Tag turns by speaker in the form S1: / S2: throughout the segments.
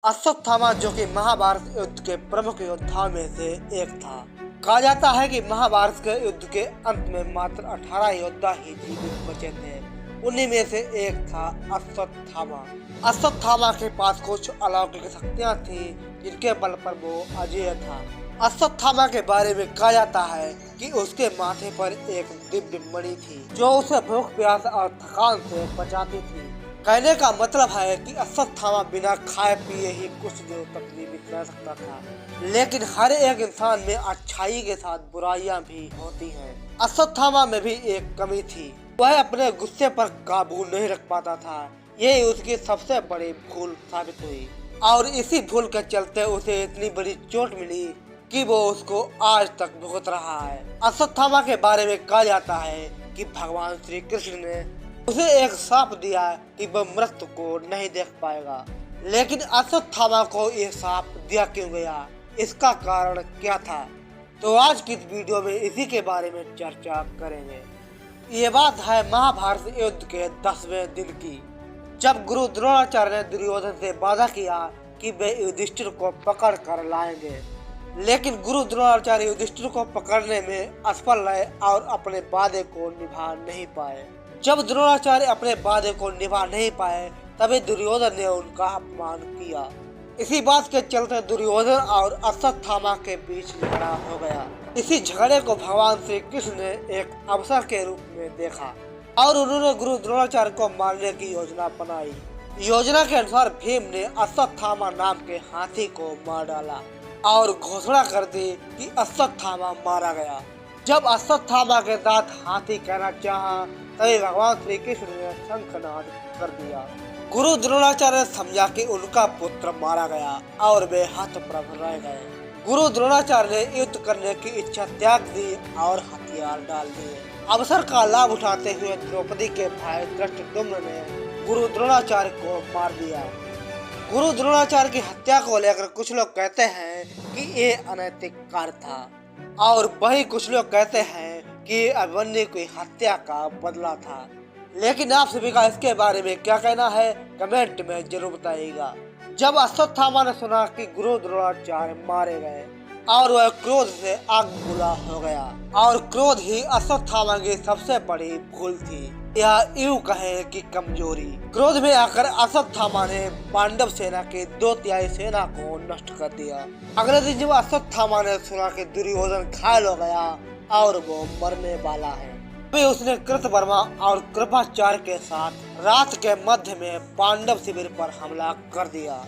S1: अश्वत्थामा जो कि महाभारत युद्ध के प्रमुख योद्धाओं में से एक था। कहा जाता है कि महाभारत के युद्ध के अंत में मात्र 18 योद्धा ही जीवित बचे थे। उन्हीं में से एक था अश्वत्थामा। अश्वत्थामा के पास कुछ अलौकिक शक्तियां थी जिनके बल पर वो अजेय था। अश्वत्थामा के बारे में कहा जाता है कि उसके माथे पर एक दिव्य मणि थी जो उसे भूख प्यास और थकान से बचाती थी। कहने का मतलब है कि अश्वत्थामा बिना खाए पिए ही कुछ दिनों तक जीवित रह सकता था। लेकिन हर एक इंसान में अच्छाई के साथ बुराइयां भी होती हैं। अश्वत्थामा में भी एक कमी थी, वह अपने गुस्से पर काबू नहीं रख पाता था। यही उसकी सबसे बड़ी भूल साबित हुई और इसी भूल के चलते उसे इतनी बड़ी चोट मिली कि वो उसको आज तक भुगत रहा है। अश्वत्थामा के बारे में कहा जाता है कि भगवान श्री कृष्ण ने उसे एक शाप दिया कि वह मृत्यु को नहीं देख पाएगा। लेकिन अश्वत्थामा को यह शाप दिया क्यों गया, इसका कारण क्या था, तो आज की इस वीडियो में इसी के बारे में चर्चा करेंगे। ये बात है महाभारत युद्ध के 10वें दिन की, जब गुरु द्रोणाचार्य ने दुर्योधन से वादा किया कि वे युधिष्ठिर को पकड़ कर लाएंगे। लेकिन गुरु द्रोणाचार्य युधिष्ठिर को पकड़ने में असफल रहे और अपने वादे को निभा नहीं पाए। जब द्रोणाचार्य अपने वादे को निभा नहीं पाए तभी दुर्योधन ने उनका अपमान किया। इसी बात के चलते दुर्योधन और अश्वत्थामा के बीच झगड़ा हो गया। इसी झगड़े को भगवान श्री कृष्ण ने एक अवसर के रूप में देखा और उन्होंने गुरु द्रोणाचार्य को मारने की योजना बनाई। योजना के अनुसार भीम ने अश्वत्थामा नाम के हाथी को मार डाला और घोषणा कर दी कि अश्वत्थामा मारा गया। जब अश्वत्थामा के दांत हाथी कहना चाहा तभी भगवान श्री कृष्ण ने शंखनाद कर दिया। गुरु द्रोणाचार्य ने समझा कि उनका पुत्र मारा गया और वे हतप्रभ रह गए। गुरु द्रोणाचार्य ने युद्ध करने की इच्छा त्याग दी और हथियार डाल दिए। अवसर का लाभ उठाते हुए द्रौपदी के भाई धृष्टद्युम्न ने गुरु द्रोणाचार्य को मार दिया। गुरु द्रोणाचार्य की हत्या को लेकर कुछ लोग कहते हैं कि ये अनैतिक कार्य था और वही कुछ लोग कहते हैं कि अभिमन्यु की हत्या का बदला था। लेकिन आप सभी का इसके बारे में क्या कहना है, कमेंट में जरूर बताइएगा। जब अश्वत्थामा ने सुना कि गुरु द्रोणाचार्य मारे गए और वह क्रोध से आग बबूला हो गया और क्रोध ही अश्वत्थामा की सबसे बड़ी भूल थी, या यूं कहें कि कमजोरी। क्रोध में आकर अश्वत्थामा ने पांडव सेना की 2/3 सेना को नष्ट कर दिया। अगले दिन जब अश्वत्थामा ने सुना कि दुर्योधन घायल हो गया और वो मरने वाला है, तभी उसने कृतवर्मा और कृपाचार्य के साथ रात के मध्य में पांडव शिविर पर हमला कर दिया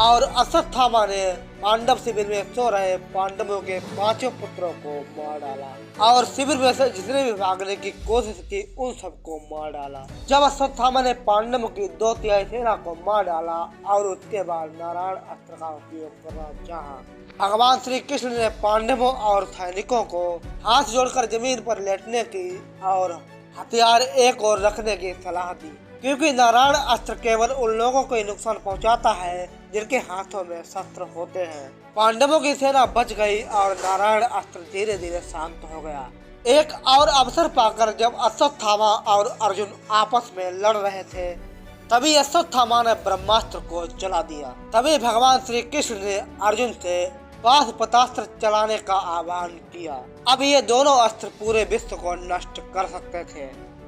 S1: और अश्वत्थामा ने पांडव शिविर में सो रहे पांडवों के 5 पुत्रों को मार डाला और शिविर में से जितने भी भागने की कोशिश की उन सबको मार डाला। जब अश्वत्थामा ने पांडवों की 2/3 सेना को मार डाला और उसके बाद नारायण अस्त्र का उपयोग करना चाहा, भगवान श्री कृष्ण ने पांडवों और सैनिकों को हाथ जोड़कर जमीन पर लेटने की और हथियार एक और रखने की सलाह दी, क्योंकि नारायण अस्त्र केवल उन लोगों को ही नुकसान पहुंचाता है जिनके हाथों में शस्त्र होते हैं। पांडवों की सेना बच गई और नारायण अस्त्र धीरे धीरे शांत हो गया। एक और अवसर पाकर जब अश्वत्थामा और अर्जुन आपस में लड़ रहे थे तभी अश्वत्थामा ने ब्रह्मास्त्र को चला दिया। तभी भगवान श्री कृष्ण ने अर्जुन से पाशुपतास्त्र चलाने का आह्वान किया। अब ये दोनों अस्त्र पूरे विश्व को नष्ट कर सकते थे।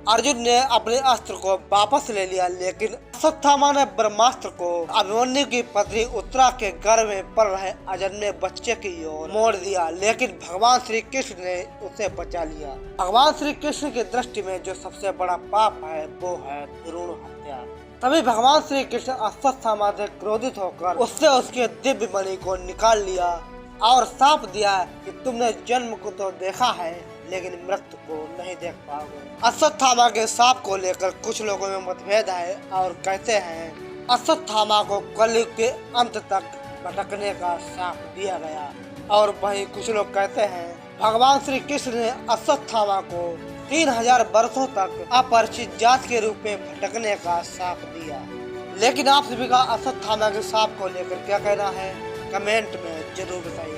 S1: अर्जुन ने अपने अस्त्र को वापस ले लिया, लेकिन अश्वत्थामा ने ब्रह्मास्त्र को अभिमन्यु की पत्नी उत्तरा के गर्भ में पल रहे अजन्मे बच्चे की ओर मोड़ दिया, लेकिन भगवान श्री कृष्ण ने उसे बचा लिया। भगवान श्री कृष्ण की दृष्टि में जो सबसे बड़ा पाप है वो है भ्रूण हत्या। तभी भगवान श्री कृष्ण अश्वत्थामा से क्रोधित होकर उससे उसके दिव्य मणि को निकाल लिया और शाप दिया कि तुमने जन्म को तो देखा है लेकिन मृत्यु को नहीं देख पाओगे। अश्वत्थामा के शाप को लेकर कुछ लोगों में मतभेद है और कहते हैं अश्वत्थामा को कलयुग के अंत तक भटकने का शाप दिया गया और वहीं कुछ लोग कहते हैं भगवान श्री कृष्ण ने अश्वत्थामा को 3000 वर्षों तक अपरिचित जात के रूप में भटकने का शाप दिया। लेकिन आप सभी का अश्वत्थामा के शाप को लेकर क्या कहना है, कमेंट में जरूर बताइए।